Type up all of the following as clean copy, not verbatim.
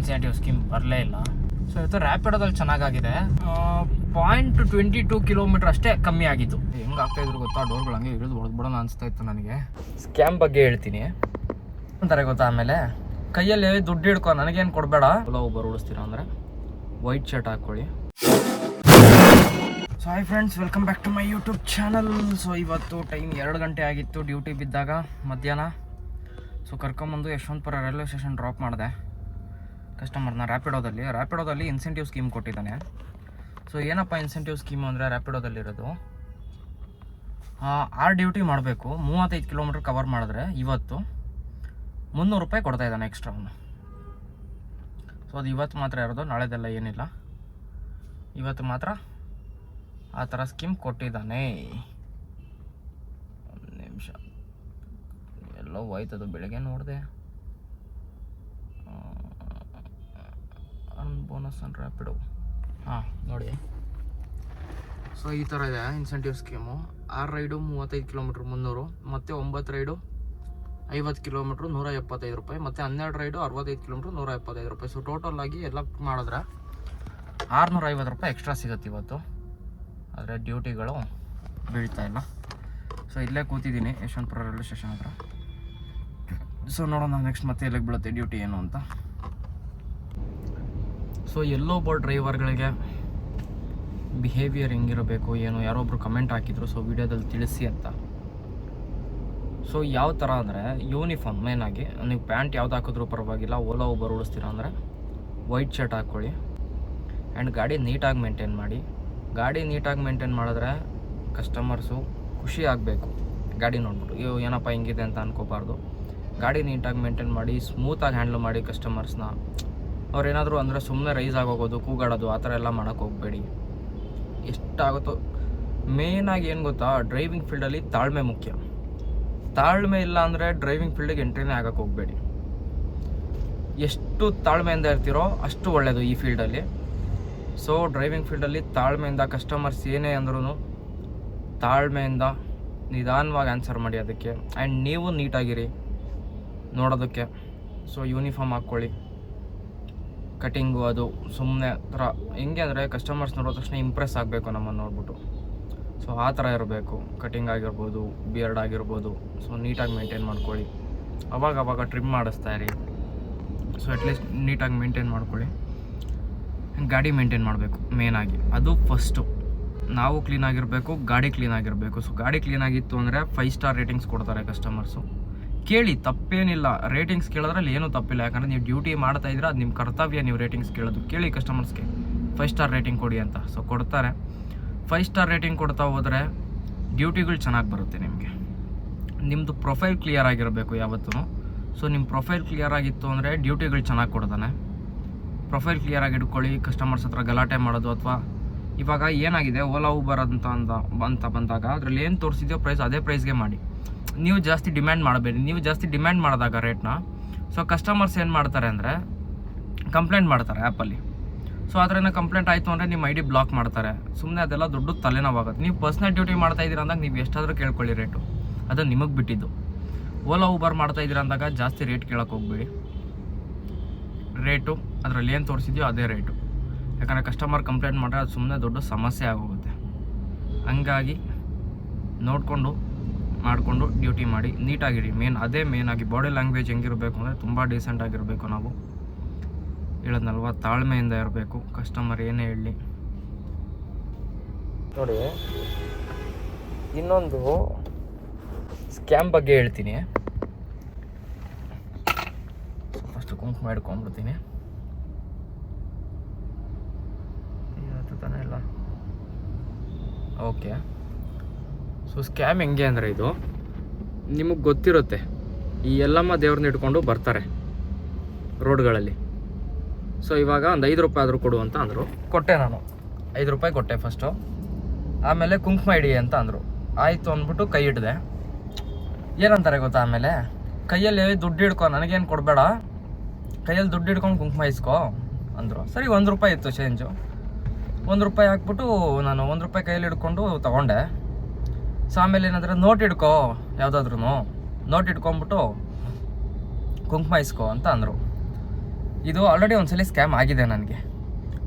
Incentive scheme ಬರಲೇ ಇಲ್ಲ. So ಇವತ್ತು ರ್ಯಾಪಿಡೋದಲ್ಲಿ ಚೆನ್ನಾಗಾಗಿದೆ. 0.22 ಕಿಲೋಮೀಟರ್ ಅಷ್ಟೇ ಕಮ್ಮಿ ಆಗಿತ್ತು. ಹೆಂಗೆ ಆಗ್ತಾಯಿದ್ರು ಗೊತ್ತಾ, ಡೋರ್ಗಳು ಹಂಗೆ ಇಳಿದು ಹೊಡೆದ್ಬಿಡೋಣ ಅನಿಸ್ತಾ ಇತ್ತು ನನಗೆ. ಸ್ಕ್ಯಾಮ್ ಬಗ್ಗೆ ಹೇಳ್ತೀನಿ ಅಂತಾರೆ ಗೊತ್ತಾ. ಆಮೇಲೆ ಕೈಯಲ್ಲಿ ದುಡ್ಡು ಹಿಡ್ಕೊ, ನನಗೇನು ಕೊಡಬೇಡ, ಒಬ್ಬರು ಉಳಿಸ್ತೀರ ಅಂದರೆ ವೈಟ್ ಶರ್ಟ್ ಹಾಕ್ಕೊಳ್ಳಿ. So hi friends, welcome back to my YouTube channel. So ಇವತ್ತು ಟೈಮ್ 2 ಗಂಟೆ ಆಗಿತ್ತು ಡ್ಯೂಟಿ ಬಿದ್ದಾಗ ಮಧ್ಯಾಹ್ನ. ಸೊ ಕರ್ಕೊಂಬಂದು ಯಶವಂತಪುರ ರೈಲ್ವೆ ಸ್ಟೇಷನ್ ಡ್ರಾಪ್ ಮಾಡಿದೆ ಕಸ್ಟಮರ್ನ ರ್ಯಾಪಿಡೋದಲ್ಲಿ ಇನ್ಸೆಂಟಿವ್ ಸ್ಕೀಮ್ ಕೊಟ್ಟಿದ್ದಾನೆ. ಸೊ ಏನಪ್ಪ ಇನ್ಸೆಂಟಿವ್ ಸ್ಕೀಮು ಅಂದರೆ, ರ್ಯಾಪಿಡೋದಲ್ಲಿರೋದು 6 ಡ್ಯೂಟಿ ಮಾಡಬೇಕು, 35 ಕಿಲೋಮೀಟ್ರ್ ಕವರ್ ಮಾಡಿದ್ರೆ ಇವತ್ತು 300 ರೂಪಾಯಿ ಕೊಡ್ತಾ ಇದ್ದಾನೆ ಎಕ್ಸ್ಟ್ರಾವನ್ನು. ಸೊ ಅದು ಇವತ್ತು ಮಾತ್ರ ಇರೋದು, ನಾಳೆದೆಲ್ಲ ಏನಿಲ್ಲ, ಇವತ್ತು ಮಾತ್ರ ಆ ಥರ ಸ್ಕೀಮ್ ಕೊಟ್ಟಿದ್ದಾನೆ. ಒಂದು ನಿಮಿಷ, ಎಲ್ಲೋ ಹೋಯ್ತದು, ಬೆಳಗ್ಗೆ ನೋಡಿದೆ. ಬೋನಸ್ ಆನ್ ರ್ಯಾಪಿಡೋ, ಹಾಂ ನೋಡಿ. ಸೊ ಈ ಥರ ಇದೆ ಇನ್ಸೆಂಟಿವ್ ಸ್ಕೀಮು. 6 ರೈಡು 35 ಕಿಲೋಮೀಟ್ರ್ 300, ಮತ್ತು 9 ರೈಡು 50 ಕಿಲೋಮೀಟ್ರ್ 175 ರೂಪಾಯಿ, ಮತ್ತು 12 ರೈಡು 65 ಕಿಲೋಮೀಟ್ರ್ 175 ರೂಪಾಯಿ. ಸೊ ಟೋಟಲ್ ಆಗಿ ಎಲ್ಲ ಮಾಡಿದ್ರೆ 650 ರೂಪಾಯಿ ಎಕ್ಸ್ಟ್ರಾ ಸಿಗುತ್ತೆ ಇವತ್ತು. ಆದರೆ ಡ್ಯೂಟಿಗಳು ಬೀಳ್ತಾ ಇಲ್ಲ. ಸೊ ಇಲ್ಲೇ ಕೂತಿದ್ದೀನಿ ಯಶವಂತಪುರ ರೈಲ್ವೆ ಸ್ಟೇಷನ್ ಹತ್ರ. ಸೊ ನೋಡೋಣ ನೆಕ್ಸ್ಟ್ ಮತ್ತೆ ಎಲ್ಲಿಗೆ ಬೀಳುತ್ತೆ ಡ್ಯೂಟಿ ಏನು ಅಂತ. ಸೊ ಎಲ್ಲೋ ಒಬ್ಬ ಡ್ರೈವರ್ಗಳಿಗೆ ಬಿಹೇವಿಯರ್ ಹೆಂಗಿರಬೇಕು ಏನು, ಯಾರೊಬ್ಬರು ಕಮೆಂಟ್ ಹಾಕಿದ್ರು, ಸೊ ವಿಡಿಯೋದಲ್ಲಿ ತಿಳಿಸಿ ಅಂತ. ಸೊ ಯಾವ ಥರ ಅಂದರೆ, ಯೂನಿಫಾರ್ಮ್ ಮೇನಾಗಿ ನೀವು ಪ್ಯಾಂಟ್ ಯಾವ್ದು ಹಾಕಿದ್ರೂ ಪರವಾಗಿಲ್ಲ, ಓಲಾ ಊಬರ್ ಉಳಿಸ್ತೀರ ಅಂದರೆ ವೈಟ್ ಶರ್ಟ್ ಹಾಕ್ಕೊಳ್ಳಿ. ಆ್ಯಂಡ್ ಗಾಡಿ ನೀಟಾಗಿ ಮೇಂಟೈನ್ ಮಾಡಿ. ಗಾಡಿ ನೀಟಾಗಿ ಮೇಂಟೈನ್ ಮಾಡಿದ್ರೆ ಕಸ್ಟಮರ್ಸು ಖುಷಿ ಆಗಬೇಕು. ಗಾಡಿ ನೋಡ್ಬಿಟ್ಟು ಏನಪ್ಪ ಹಿಂಗಿದೆ ಅಂತ ಅನ್ಕೋಬಾರ್ದು. ಗಾಡಿ ನೀಟಾಗಿ ಮೇಂಟೈನ್ ಮಾಡಿ, ಸ್ಮೂತಾಗಿ ಹ್ಯಾಂಡ್ಲ್ ಮಾಡಿ ಕಸ್ಟಮರ್ಸ್ನ. ಅವ್ರೇನಾದರೂ ಅಂದರೆ ಸುಮ್ಮನೆ ರೈಸ್ ಆಗೋಗೋದು, ಕೂಗಾಡೋದು, ಆ ಥರ ಎಲ್ಲ ಮಾಡೋಕ್ಕೆ ಹೋಗಬೇಡಿ. ಎಷ್ಟಾಗುತ್ತೋ ಮೇನಾಗಿ ಏನು ಗೊತ್ತಾ, ಡ್ರೈವಿಂಗ್ ಫೀಲ್ಡಲ್ಲಿ ತಾಳ್ಮೆ ಮುಖ್ಯ. ತಾಳ್ಮೆ ಇಲ್ಲ ಅಂದರೆ ಡ್ರೈವಿಂಗ್ ಫೀಲ್ಡಿಗೆ ಎಂಟ್ರಿನೇ ಆಗೋಕ್ಕೆ ಹೋಗಬೇಡಿ. ಎಷ್ಟು ತಾಳ್ಮೆಯಿಂದ ಇರ್ತೀರೋ ಅಷ್ಟು ಒಳ್ಳೆಯದು ಈ ಫೀಲ್ಡಲ್ಲಿ. ಸೊ ಡ್ರೈವಿಂಗ್ ಫೀಲ್ಡಲ್ಲಿ ತಾಳ್ಮೆಯಿಂದ, ಕಸ್ಟಮರ್ಸ್ ಏನೇ ಅಂದ್ರೂ ತಾಳ್ಮೆಯಿಂದ ನಿಧಾನವಾಗಿ ಆನ್ಸರ್ ಮಾಡಿ ಅದಕ್ಕೆ. ಆ್ಯಂಡ್ ನೀವು ನೀಟಾಗಿರಿ ನೋಡೋದಕ್ಕೆ. ಸೊ ಯೂನಿಫಾರ್ಮ್ ಹಾಕ್ಕೊಳ್ಳಿ, ಕಟಿಂಗು ಅದು ಸುಮ್ಮನೆ ಥರ ಹೆಂಗೆ ಅಂದರೆ ಕಸ್ಟಮರ್ಸ್ ನೋಡೋ ತಕ್ಷಣ ಇಂಪ್ರೆಸ್ ಆಗಬೇಕು ನಮ್ಮನ್ನು ನೋಡ್ಬಿಟ್ಟು. ಸೊ ಆ ಥರ ಇರಬೇಕು. ಕಟಿಂಗ್ ಆಗಿರ್ಬೋದು, ಬಿಯರ್ಡ್ ಆಗಿರ್ಬೋದು. ಸೊ ನೀಟಾಗಿ ಮೇಂಟೈನ್ ಮಾಡ್ಕೊಳ್ಳಿ. ಅವಾಗ ಟ್ರಿಮ್ ಮಾಡಿಸ್ತಾ ಇರಿ. ಸೊ ಅಟ್ಲೀಸ್ಟ್ ನೀಟಾಗಿ ಮೇಂಟೈನ್ ಮಾಡ್ಕೊಳ್ಳಿ. ಗಾಡಿ ಮೇಂಟೈನ್ ಮಾಡಬೇಕು ಮೇನಾಗಿ, ಅದು ಫಸ್ಟು. ನಾವು ಕ್ಲೀನಾಗಿರಬೇಕು, ಗಾಡಿ ಕ್ಲೀನಾಗಿರಬೇಕು. ಸೊ ಗಾಡಿ ಕ್ಲೀನಾಗಿತ್ತು ಅಂದರೆ 5 ಸ್ಟಾರ್ ರೇಟಿಂಗ್ಸ್ ಕೊಡ್ತಾರೆ ಕಸ್ಟಮರ್ಸು. ಕೇಳಿ, ತಪ್ಪೇನಿಲ್ಲ. ರೇಟಿಂಗ್ಸ್ ಕೇಳೋದ್ರಲ್ಲಿ ಏನೂ ತಪ್ಪಿಲ್ಲ. ಯಾಕಂದರೆ ನೀವು ಡ್ಯೂಟಿ ಮಾಡ್ತಾ ಇದ್ರೆ ಅದು ನಿಮ್ಮ ಕರ್ತವ್ಯ, ನೀವು ರೇಟಿಂಗ್ಸ್ ಕೇಳೋದು. ಕೇಳಿ ಕಸ್ಟಮರ್ಸ್ಗೆ 5 ಸ್ಟಾರ್ ರೇಟಿಂಗ್ ಕೊಡಿ ಅಂತ. ಸೊ ಕೊಡ್ತಾರೆ. 5 ಸ್ಟಾರ್ ರೇಟಿಂಗ್ ಕೊಡ್ತಾ ಹೋದರೆ ಡ್ಯೂಟಿಗಳು ಚೆನ್ನಾಗಿ ಬರುತ್ತೆ ನಿಮಗೆ. ನಿಮ್ಮದು ಪ್ರೊಫೈಲ್ ಕ್ಲಿಯರ್ ಆಗಿರಬೇಕು ಯಾವತ್ತೂ. ಸೊ ನಿಮ್ಮ ಪ್ರೊಫೈಲ್ ಕ್ಲಿಯರ್ ಆಗಿತ್ತು ಅಂದರೆ ಡ್ಯೂಟಿಗಳು ಚೆನ್ನಾಗಿ ಕೊಡ್ತಾನೆ. ಪ್ರೊಫೈಲ್ ಕ್ಲಿಯರಾಗಿ ಇಟ್ಕೊಳ್ಳಿ. ಕಸ್ಟಮರ್ಸ್ ಹತ್ರ ಗಲಾಟೆ ಮಾಡೋದು, ಅಥವಾ ಇವಾಗ ಏನಾಗಿದೆ ಓಲಾ ಊಬರ್ ಅಂತ ಬಂದಾಗ ಅದರಲ್ಲಿ ಏನು ತೋರಿಸಿದೆಯೋ ಪ್ರೈಸ್ ಅದೇ ಪ್ರೈಸ್ಗೆ ಮಾಡಿ. ನೀವು ಜಾಸ್ತಿ ಡಿಮ್ಯಾಂಡ್ ಮಾಡಬೇಡಿ. ನೀವು ಜಾಸ್ತಿ ಡಿಮ್ಯಾಂಡ್ ಮಾಡಿದಾಗ ರೇಟ್ನ, ಸೊ ಕಸ್ಟಮರ್ಸ್ ಏನು ಮಾಡ್ತಾರೆ ಅಂದರೆ ಕಂಪ್ಲೇಂಟ್ ಮಾಡ್ತಾರೆ ಆ್ಯಪಲ್ಲಿ. ಸೊ ಅದರಿಂದ ಕಂಪ್ಲೇಂಟ್ ಆಯಿತು ಅಂದರೆ ನಿಮ್ಮ ID ಬ್ಲಾಕ್ ಮಾಡ್ತಾರೆ. ಸುಮ್ಮನೆ ಅದೆಲ್ಲ ದೊಡ್ಡ ತಲೆನೋವಾಗುತ್ತೆ. ನೀವು ಪರ್ಸ್ನಲ್ ಡ್ಯೂಟಿ ಮಾಡ್ತಾಯಿದ್ದೀರ ಅಂದಾಗ ನೀವು ಎಷ್ಟಾದರೂ ಕೇಳ್ಕೊಳ್ಳಿ ರೇಟು, ಅದು ನಿಮಗೆ ಬಿಟ್ಟಿದ್ದು. ಓಲಾ ಊಬರ್ ಮಾಡ್ತಾಯಿದ್ದೀರ ಅಂದಾಗ ಜಾಸ್ತಿ ರೇಟ್ ಕೇಳೋಕ್ಕೆ ಹೋಗ್ಬೇಡಿ. ರೇಟು ಅದರಲ್ಲಿ ಏನು ತೋರಿಸಿದೆಯೋ ಅದೇ ರೇಟು. ಯಾಕಂದರೆ ಕಸ್ಟಮರ್ ಕಂಪ್ಲೇಂಟ್ ಮಾಡಿದ್ರೆ ಅದು ಸುಮ್ಮನೆ ದೊಡ್ಡ ಸಮಸ್ಯೆ ಆಗೋಗುತ್ತೆ. ಹಂಗಾಗಿ ನೋಡಿಕೊಂಡು ಮಾಡಿಕೊಂಡು ಡ್ಯೂಟಿ ಮಾಡಿ, ನೀಟಾಗಿರಿ. ಮೇನಾಗಿ ಬಾಡಿ ಲ್ಯಾಂಗ್ವೇಜ್ ಹೆಂಗಿರಬೇಕು ಅಂದರೆ ತುಂಬ ಡೀಸೆಂಟ್ ಆಗಿರಬೇಕು. ನಾವು ಹೇಳೋದ್ನಲ್ವ, ತಾಳ್ಮೆಯಿಂದ ಇರಬೇಕು. ಕಸ್ಟಮರ್ ಏನೇ ಹೇಳಲಿ. ನೋಡಿ, ಇನ್ನೊಂದು ಸ್ಕ್ಯಾಮ್ ಬಗ್ಗೆ ಹೇಳ್ತೀನಿ. ಫಸ್ಟ್ ಕುಂಕುಮ ಹಿಡ್ಕೊಂಡ್ಬಿಡ್ತೀನಿ. ಇವತ್ತು ತಾನೇ ಇಲ್ಲ. ಓಕೆ. ಸೊ ಸ್ಕ್ಯಾಮ್ ಹೆಂಗೆ ಅಂದರೆ, ಇದು ನಿಮಗೆ ಗೊತ್ತಿರುತ್ತೆ. ಈ ಎಲ್ಲಮ್ಮ ದೇವ್ರನ್ನ ಇಟ್ಕೊಂಡು ಬರ್ತಾರೆ ರೋಡ್ಗಳಲ್ಲಿ. ಸೊ ಇವಾಗ ಒಂದು 5 ರೂಪಾಯಿ ಆದರೂ ಕೊಡು ಅಂತ ಅಂದರು. ಕೊಟ್ಟೆ ನಾನು 5 ರೂಪಾಯಿ ಕೊಟ್ಟೆ ಫಸ್ಟು. ಆಮೇಲೆ ಕುಂಕುಮ ಹಿಡಿ ಅಂತ ಅಂದರು. ಆಯಿತು ಅಂದ್ಬಿಟ್ಟು ಕೈ ಹಿಡ್ದೆ. ಏನಂತಾರೆ ಗೊತ್ತಾ, ಆಮೇಲೆ ಕೈಯಲ್ಲಿ ದುಡ್ಡು ಹಿಡ್ಕೊ, ನನಗೇನು ಕೊಡಬೇಡ, ಕೈಯಲ್ಲಿ ದುಡ್ಡು ಹಿಡ್ಕೊಂಡು ಕುಂಕುಮ ಇಸ್ಕೊ ಅಂದರು. ಸರಿ, 1 ರೂಪಾಯಿ ಇತ್ತು ಚೇಂಜು. 1 ರೂಪಾಯಿ ಹಾಕ್ಬಿಟ್ಟು ನಾನು 1 ರೂಪಾಯಿ ಕೈಯಲ್ಲಿ ಹಿಡ್ಕೊಂಡು ತೊಗೊಂಡೆ. ಸೊ ಆಮೇಲೆ ಏನಂದರೆ, ನೋಟ್ ಹಿಡ್ಕೊ, ಯಾವುದಾದ್ರೂ ನೋಟ್ ಹಿಡ್ಕೊಂಬಿಟ್ಟು ಕುಂಕುಮ ಇಸ್ಕೊ ಅಂತ ಅಂದರು. ಇದು ಆಲ್ರೆಡಿ ಒಂದ್ಸಲಿ ಸ್ಕ್ಯಾಮ್ ಆಗಿದೆ ನನಗೆ.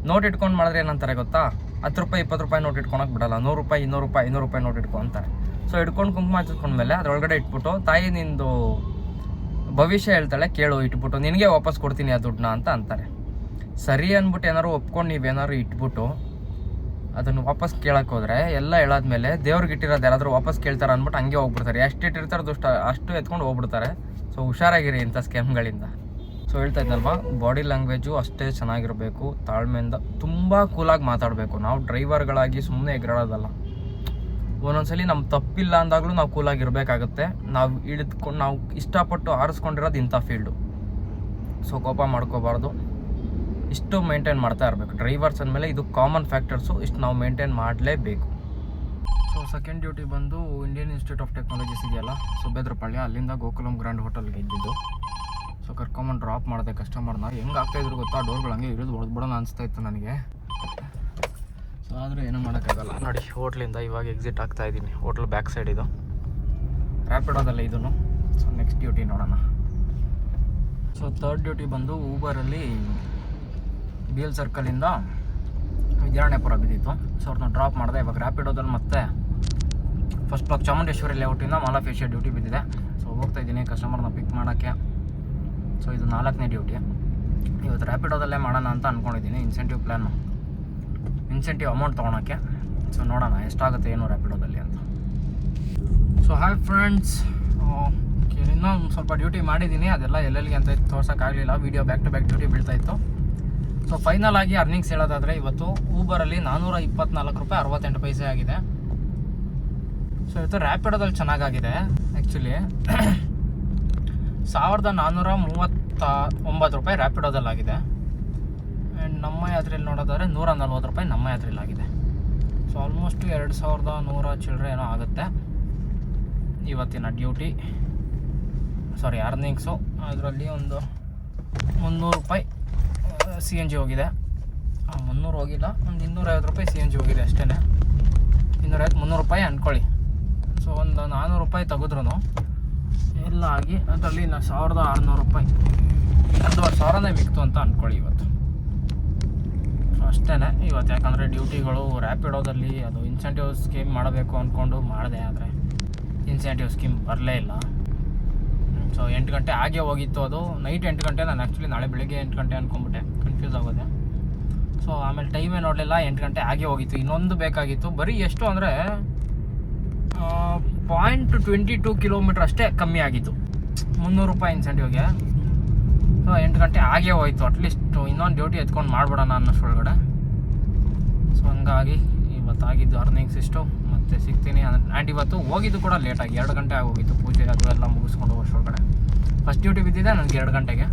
ನೋಟ್ ಇಟ್ಕೊಂಡು ಮಾಡಿದ್ರೆ ಏನಂತಾರೆ ಗೊತ್ತಾ, 10 ರೂಪಾಯಿ 20 ರೂಪಾಯಿ ನೋಟ್ ಇಟ್ಕೊಳಕ್ಕೆ ಬಿಡಲ್ಲ, 100 ರೂಪಾಯಿ 200 ರೂಪಾಯಿ 500 ರೂಪಾಯಿ ನೋಟ್ ಇಟ್ಕೊ ಅಂತಾರೆ. ಸೊ ಇಟ್ಕೊಂಡು ಕುಂಕುಮ ಹಚ್ಕೊಂಡ್ಮೇಲೆ ಅದರೊಳಗಡೆ ಇಟ್ಬಿಟ್ಟು ತಾಯಿ ನಿಂದು ಭವಿಷ್ಯ ಹೇಳ್ತಾಳೆ ಕೇಳು ಇಟ್ಬಿಟ್ಟು ನಿನಗೆ ವಾಪಸ್ ಕೊಡ್ತೀನಿ ಆ ದುಡ್ಡನ್ನ ಅಂತ ಅಂತಾರೆ. ಸರಿ ಅಂದ್ಬಿಟ್ಟು ಏನಾದ್ರು ಒಪ್ಕೊಂಡು ನೀವೇನಾದ್ರು ಇಟ್ಬಿಟ್ಟು ಅದನ್ನು ವಾಪಸ್ ಕೇಳಕ್ಕೆ ಹೋದರೆ ಎಲ್ಲ ಹೇಳಾದ್ಮೇಲೆ ದೇವ್ರಿಗೆ ಇಟ್ಟಿರೋದು ಯಾರಾದರೂ ವಾಪಸ್ ಕೇಳ್ತಾರೆ ಅಂದ್ಬಿಟ್ಟು ಹಂಗೆ ಹೋಗ್ಬಿಡ್ತಾರೆ. ಎಷ್ಟು ಇಟ್ಟಿರ್ತಾರೆ ಅಷ್ಟು ಎತ್ಕೊಂಡು ಹೋಗ್ಬಿಡ್ತಾರೆ. ಸೊ ಹುಷಾರಾಗಿರಿ ಇಂಥ ಸ್ಕ್ಯಾಮ್ಗಳಿಂದ. ಸೊ ಹೇಳ್ತಾ ಇದ್ದಲ್ವಾ, ಬಾಡಿ ಲ್ಯಾಂಗ್ವೇಜು ಅಷ್ಟೇ ಚೆನ್ನಾಗಿರಬೇಕು, ತಾಳ್ಮೆಯಿಂದ ತುಂಬ ಕೂಲಾಗಿ ಮಾತಾಡಬೇಕು. ನಾವು ಡ್ರೈವರ್ಗಳಾಗಿ ಸುಮ್ಮನೆ ಎಗರಾಡೋದಲ್ಲ. ಒಂದೊಂದ್ಸಲಿ ನಮ್ಮ ತಪ್ಪಿಲ್ಲ ಅಂದಾಗಲೂ ನಾವು ಕೂಲಾಗಿರಬೇಕಾಗುತ್ತೆ. ನಾವು ಇಷ್ಟಪಟ್ಟು ಆರಿಸ್ಕೊಂಡಿರೋದು ಇಂಥ ಫೀಲ್ಡು. ಸೊ ಕೋಪ ಮಾಡ್ಕೋಬಾರ್ದು, ಇಷ್ಟು ಮೇಂಟೈನ್ ಮಾಡ್ತಾ ಇರಬೇಕು. ಡ್ರೈವರ್ಸ್ ಅಂದಮೇಲೆ ಇದು ಕಾಮನ್ ಫ್ಯಾಕ್ಟರ್ಸು, ಇಷ್ಟು ನಾವು ಮೇಂಟೈನ್ ಮಾಡಲೇಬೇಕು. ಸೊ ಸೆಕೆಂಡ್ ಡ್ಯೂಟಿ ಬಂದು ಇಂಡಿಯನ್ ಇನ್ಸ್ಟಿಟ್ಯೂಟ್ ಆಫ್ ಟೆಕ್ನಾಲಜೀಸ್ ಇದೆಯಲ್ಲ ಸುಬೇದ್ರಪಾಳ್ಯ, ಅಲ್ಲಿಂದ ಗೋಕುಲಂ ಗ್ರ್ಯಾಂಡ್ ಹೋಟೆಲ್ಗೆ ಇದ್ದಿದ್ದು. ಸೊ ಕರ್ಕೊಂಬಂದು ಡ್ರಾಪ್ ಮಾಡಿದೆ ಕಸ್ಟಮರ್ನ. ಹೆಂಗೆ ಆಗ್ತಾಯಿದ್ರು ಗೊತ್ತಾ, ಡೋರ್ಗಳು ಹಂಗೆ ಇಳಿದು ಹೊಡೆದ್ಬಿಡೋಣ ಅನಿಸ್ತಾ ಇತ್ತು ನನಗೆ. ಸೊ ಆದರೆ ಏನೂ ಮಾಡೋಕ್ಕಾಗಲ್ಲ. ನೋಡಿ ಹೋಟ್ಲಿಂದ ಇವಾಗ ಎಕ್ಸಿಟ್ ಆಗ್ತಾ ಇದ್ದೀನಿ. ಹೋಟ್ಲ್ ಬ್ಯಾಕ್ ಸೈಡ್ ಇದು, ರ್ಯಾಪಿಡೋದಲ್ಲ ಇದನ್ನು. ಸೊ ನೆಕ್ಸ್ಟ್ ಡ್ಯೂಟಿ ನೋಡೋಣ. ಸೊ ಥರ್ಡ್ ಡ್ಯೂಟಿ ಬಂದು ಊಬರಲ್ಲಿ BL ಸರ್ಕಲಿಂದ ವಿದ್ಯಾರಣ್ಯಪುರ ಬಿದ್ದಿತ್ತು. ಸೊ ಅವ್ರನ್ನ ಡ್ರಾಪ್ ಮಾಡಿದೆ. ಇವಾಗ ರ್ಯಾಪಿಡೋದಲ್ಲಿ ಮತ್ತೆ ಫಸ್ಟ್ ಬ್ಲಾಕ್ ಚಾಮುಂಡೇಶ್ವರಿ ಲೇಔಟಿಂದ ಮಾಲಾಫೇಶಿಯಾ ಡ್ಯೂಟಿ ಬಿದ್ದಿದೆ. ಸೊ ಹೋಗ್ತಾ ಇದ್ದೀನಿ ಕಸ್ಟಮರ್ನ ಪಿಕ್ ಮಾಡೋಕ್ಕೆ. ಸೊ ಇದು 4ನೇ ಡ್ಯೂಟಿ. ಇವತ್ತು ರ್ಯಾಪಿಡೋದಲ್ಲೇ ಮಾಡೋಣ ಅಂತ ಅಂದ್ಕೊಂಡಿದ್ದೀನಿ. ಇನ್ಸೆಂಟಿವ್ ಅಮೌಂಟ್ ತೊಗೊಳಕ್ಕೆ. ಸೊ ನೋಡೋಣ ಎಷ್ಟಾಗುತ್ತೆ ಏನು ರ್ಯಾಪಿಡೋದಲ್ಲಿ ಅಂತ. ಸೊ ಹಾಯ್ ಫ್ರೆಂಡ್ಸ್, ಇನ್ನೂ ಸ್ವಲ್ಪ ಡ್ಯೂಟಿ ಮಾಡಿದ್ದೀನಿ. ಅದೆಲ್ಲ ಎಲ್ಲೆಲ್ಲಿಗೆ ಅಂತ ತೋರ್ಸೋಕ್ಕಾಗಲಿಲ್ಲ. Video back to back duty ಬೀಳ್ತಾಯಿತ್ತು. ಸೊ ಫೈನಲ್ ಆಗಿ ಅರ್ನಿಂಗ್ಸ್ ಹೇಳೋದಾದರೆ ಇವತ್ತು ಊಬರಲ್ಲಿ 424 ರೂಪಾಯಿ 68 ಪೈಸೆ ಆಗಿದೆ. ಸೊ ಇವತ್ತು ರ್ಯಾಪಿಡೋದಲ್ಲಿ ಚೆನ್ನಾಗಾಗಿದೆ ಆ್ಯಕ್ಚುಲಿ. 1439 ರೂಪಾಯಿ ರ್ಯಾಪಿಡೋದಲ್ಲಾಗಿದೆ. ಆ್ಯಂಡ್ ನಮ್ಮ ಯಾತ್ರೆಯಲ್ಲಿ ನೋಡೋದಾದರೆ 140 ರೂಪಾಯಿ ನಮ್ಮ ಯಾತ್ರೆಯಲ್ಲಾಗಿದೆ. ಸೊ ಆಲ್ಮೋಸ್ಟ್ 2100 ಚಿಲ್ಲರೆ ಏನೋ ಆಗುತ್ತೆ ಇವತ್ತಿನ ಡ್ಯೂಟಿ. ಸಾರಿ ಅರ್ನಿಂಗ್ಸು. ಅದರಲ್ಲಿ ಒಂದು 300 ರೂಪಾಯಿ CNG ಹೋಗಿದೆ. 300 ಹೋಗಿಲ್ಲ, ಒಂದು 250 ರೂಪಾಯಿ CNG ಹೋಗಿದೆ ಅಷ್ಟೇ. 250-300 ರೂಪಾಯಿ ಅಂದ್ಕೊಳ್ಳಿ. ಸೊ ಒಂದು 400 ರೂಪಾಯಿ ತೆಗೆದ್ರೂ ಎಲ್ಲ ಆಗಿ ಅದರಲ್ಲಿ 1600 ರೂಪಾಯಿ 2,500ನೇ ಮಿಕ್ತು ಅಂತ ಅಂದ್ಕೊಳ್ಳಿ ಇವತ್ತು. ಸೊ ಅಷ್ಟೇ ಇವತ್ತು. ಯಾಕಂದರೆ ಡ್ಯೂಟಿಗಳು ರ್ಯಾಪಿಡೋದಲ್ಲಿ ಅದು ಇನ್ಸೆಂಟಿವ್ ಸ್ಕೀಮ್ ಮಾಡಬೇಕು ಅಂದ್ಕೊಂಡು ಮಾಡಿದೆ, ಆದರೆ ಇನ್ಸೆಂಟಿವ್ ಸ್ಕೀಮ್ ಬರಲೇ ಇಲ್ಲ. ಸೊ 8 ಗಂಟೆ ಆಗೇ ಹೋಗಿತ್ತು. ಅದು ನೈಟ್ 8 ಗಂಟೆ. ನಾನು ಆ್ಯಕ್ಚುಲಿ ನಾಳೆ ಬೆಳಿಗ್ಗೆ 8 ಗಂಟೆ ಅಂದ್ಕೊಂಬಿಟ್ಟೆ, ಕನ್ಫ್ಯೂಸ್ ಆಗೋದೆ. ಸೊ ಆಮೇಲೆ ಟೈಮೇ ನೋಡಲಿಲ್ಲ, 8 ಗಂಟೆ ಆಗೇ ಹೋಗಿತ್ತು. ಇನ್ನೊಂದು ಬೇಕಾಗಿತ್ತು. ಬರೀ ಎಷ್ಟು ಅಂದರೆ 0.22 ಕಿಲೋಮೀಟ್ರ್ ಅಷ್ಟೇ ಕಮ್ಮಿ ಆಗಿತ್ತು 300 ರೂಪಾಯಿ ಇನ್ಸೆಂಟಿವ್ಗೆ. ಸೊ 8 ಗಂಟೆ ಆಗೇ ಹೋಯ್ತು. ಅಟ್ಲೀಸ್ಟ್ ಇನ್ನೊಂದು ಡ್ಯೂಟಿ ಎತ್ಕೊಂಡು ಮಾಡ್ಬಿಡೋಣ ಅನ್ನೋಷ್ಟೊಳಗಡೆ. ಸೊ ಹಂಗಾಗಿ ಇವತ್ತಾಗಿದ್ದು ಅರ್ನಿಂಗ್ಸ್ ಇಷ್ಟು. ಮತ್ತೆ ಸಿಗ್ತೀನಿ. ಆ್ಯಂಡ್ ಇವತ್ತು ಹೋಗಿದ್ದು ಕೂಡ ಲೇಟಾಗಿ 2 ಗಂಟೆ ಆಗೋಗಿತ್ತು. ಪೂಜೆ ಅದು ಎಲ್ಲ ಮುಗಿಸ್ಕೊಂಡು ಹೋಗೋಷ್ಟೊಳಗಡೆ. ಫಸ್ಟ್ ಡ್ಯೂಟಿ ಬಿದ್ದಿದೆ ನನಗೆ 2 ಗಂಟೆಗೆ.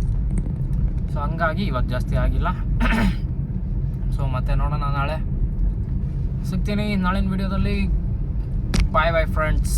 ಸೊ ಹಂಗಾಗಿ ಇವತ್ತು ಜಾಸ್ತಿ ಆಗಿಲ್ಲ. ಸೊ ಮತ್ತೆ ನೋಡೋಣ, ನಾಳೆ ಸಿಗ್ತೀನಿ ನಾಳಿನ ವೀಡಿಯೋದಲ್ಲಿ. ಬಾಯ್ ಬಾಯ್ ಫ್ರೆಂಡ್ಸ್.